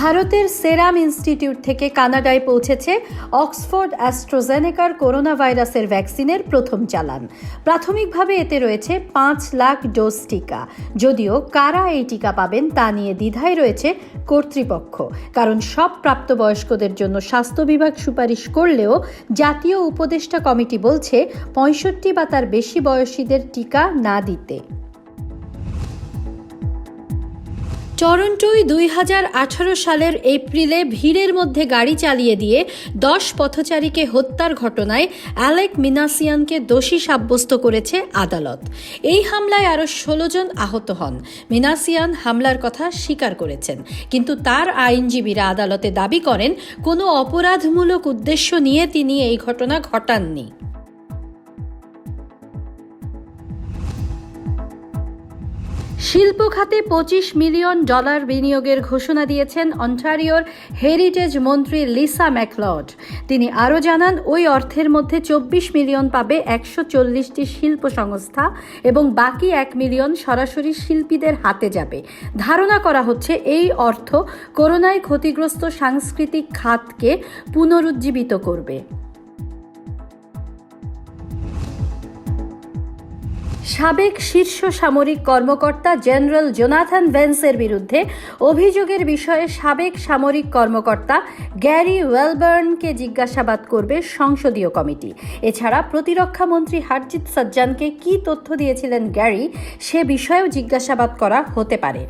ভারতের Serum Institute থেকে কানাডায় পৌঁছেছে অক্সফোর্ড অ্যাস্ট্রাজেনেকার করোনা ভাইরাসের ভ্যাকসিনের প্রথম চালান। প্রাথমিকভাবে এতে রয়েছে 5 লাখ ডোজ টিকা। যদিও কারা এই টিকা পাবেন তা নিয়ে দ্বিধায় রয়েছে কর্তৃপক্ষ, কারণ সব প্রাপ্তবয়স্কদের জন্য স্বাস্থ্য বিভাগ সুপারিশ করলেও জাতীয় উপদেষ্টা কমিটি বলছে 65 বা তার বেশি বয়সীদের টিকা না দিতে। টরন্টোয় 2018 সালের এপ্রিলে ভিড়ের মধ্যে গাড়ি চালিয়ে দিয়ে 10 পথচারীকে হত্যার ঘটনায় অ্যালেক মিনাসিয়ানকে দোষী সাব্যস্ত করেছে আদালত। এই হামলায় আরও 16 জন আহত হন। মিনাসিয়ান হামলার কথা স্বীকার করেছেন, কিন্তু তার আইনজীবীরা আদালতে দাবি করেন কোনো অপরাধমূলক উদ্দেশ্য নিয়ে তিনি এই ঘটনা ঘটাননি। শিল্প খাতে $25 মিলিয়ন বিনিয়োগের ঘোষণা দিয়েছেন অন্টারিওর হেরিটেজ মন্ত্রী লিসা ম্যাকলড। তিনি আরও জানান, ওই অর্থের মধ্যে 24 মিলিয়ন পাবে 140টি শিল্প সংস্থা এবং বাকি 1 মিলিয়ন সরাসরি শিল্পীদের হাতে যাবে। ধারণা করা হচ্ছে এই অর্থ করোনায় ক্ষতিগ্রস্ত সাংস্কৃতিক খাতকে পুনরুজ্জীবিত করবে। সাবেক শীর্ষ সামরিক কর্মকর্তা জেনারেল জোনাথন ভেন্সের বিরুদ্ধে অভিযোগের বিষয়ে সাবেক সামরিক কর্মকর্তা গ্যারি ওয়েলবার্নকে জিজ্ঞাসাবাদ করবে সংসদীয় কমিটি। এছাড়া প্রতিরক্ষা মন্ত্রী হারজিত সাজ্জানকে কী তথ্য দিয়েছিলেন গ্যারি, সে বিষয়েও জিজ্ঞাসাবাদ করা হতে পারে।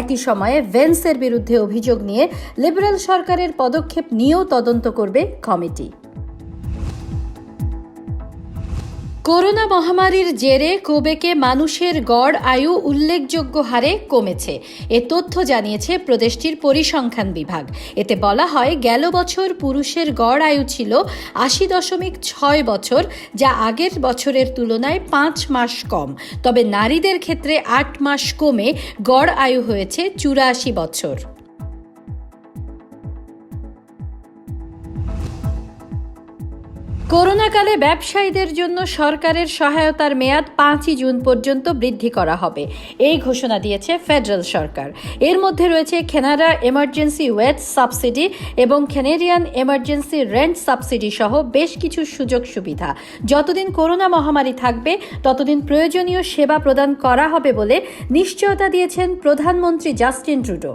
একই সময়ে ভেন্সের বিরুদ্ধে অভিযোগ নিয়ে লিবারেল সরকারের পদক্ষেপ নিয়েও তদন্ত করবে কমিটি। করোনা মহামারীর জেরে কোবেকে মানুষের গড় আয়ু উল্লেখযোগ্য হারে কমেছে। এ তথ্য জানিয়েছে প্রদেশটির পরিসংখ্যান বিভাগ। এতে বলা হয়, গেল বছর পুরুষের গড় আয়ু ছিল 80.6 বছর, যা আগের বছরের তুলনায় 5 মাস কম। তবে নারীদের ক্ষেত্রে 8 মাস কমে গড় আয়ু হয়েছে 84 বছর। করোনাকালে ব্যবসায়ীদের জন্য সরকারের সহায়তার মেয়াদ 5 জুন পর্যন্ত বৃদ্ধি করা হবে, এই ঘোষণা দিয়েছে ফেডারেল সরকার। এর মধ্যে রয়েছে কানাডা এমার্জেন্সি ওয়েজ সাবসিডি এবং কানাডিয়ান এমার্জেন্সি রেন্ট সাবসিডি সহ বেশ কিছু সুযোগ সুবিধা। যতদিন করোনা মহামারী থাকবে ততদিন প্রয়োজনীয় সেবা প্রদান করা হবে বলে নিশ্চয়তা দিয়েছেন প্রধানমন্ত্রী জাস্টিন ট্রুডো।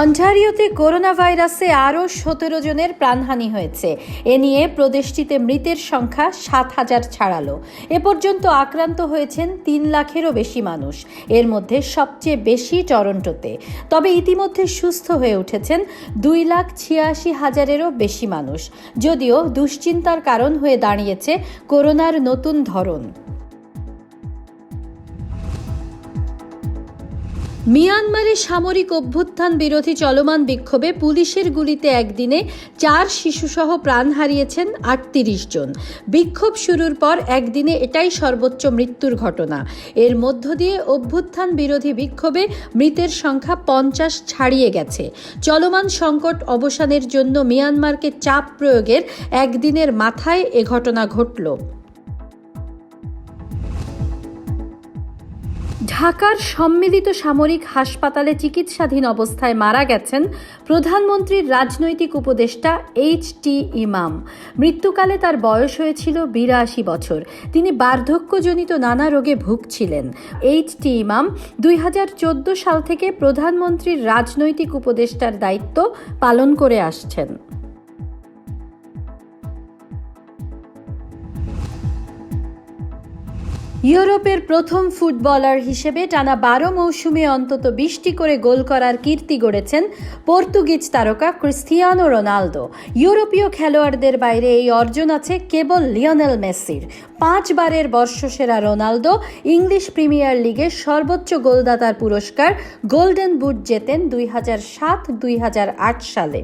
অন্টারিওতে করোনা ভাইরাসে আরও 17 জনের প্রাণহানি হয়েছে। এ নিয়ে প্রদেশটিতে মৃতের সংখ্যা 7,000 ছাড়ালো। এ পর্যন্ত আক্রান্ত হয়েছেন 3 লাখেরও বেশি মানুষ। এর মধ্যে সবচেয়ে বেশি টরন্টোতে। তবে ইতিমধ্যে সুস্থ হয়ে উঠেছেন 2,86,000-এরও বেশি মানুষ। যদিও দুশ্চিন্তার কারণ হয়ে দাঁড়িয়েছে করোনার নতুন ধরন। মিয়ানমারে সামরিক অভ্যুত্থান বিরোধী চলমান বিক্ষোভে পুলিশের গুলিতে একদিনে 4 শিশুসহ প্রাণ হারিয়েছেন 38 জন। বিক্ষোভ শুরুর পর একদিনে এটাই সর্বোচ্চ মৃত্যুর ঘটনা। এর মধ্য দিয়ে অভ্যুত্থান বিরোধী বিক্ষোভে মৃতের সংখ্যা 50 ছাড়িয়ে গেছে। চলমান সংকট অবসানের জন্য মিয়ানমারকে চাপ প্রয়োগের একদিনের মাথায় এ ঘটনা ঘটল। ঢাকার সম্মিলিত সামরিক হাসপাতালে চিকিৎসাধীন অবস্থায় মারা গেছেন প্রধানমন্ত্রীর রাজনৈতিক উপদেষ্টা এইচ.টি. ইমাম। মৃত্যুকালে তার বয়স হয়েছিল 82 বছর। তিনি বার্ধক্যজনিত নানা রোগে ভুগছিলেন। এইচ.টি. ইমাম 2014 সাল থেকে প্রধানমন্ত্রীর রাজনৈতিক উপদেষ্টার দায়িত্ব পালন করে আসছেন। ইউরোপের প্রথম ফুটবলার হিসেবে টানা 12 মৌসুমে অন্তত 20টি করে গোল করার কীর্তি গড়েছেন পর্তুগিজ তারকা ক্রিস্টিয়ানো রোনালদো। ইউরোপীয় খেলোয়াড়দের বাইরে এই অর্জন আছে কেবল লিওনেল মেসির। 5 বারের বর্ষসেরা রোনালদো ইংলিশ প্রিমিয়ার লিগের সর্বোচ্চ গোলদাতার পুরস্কার গোল্ডেন বুট জেতেন 2007-2008 সালে।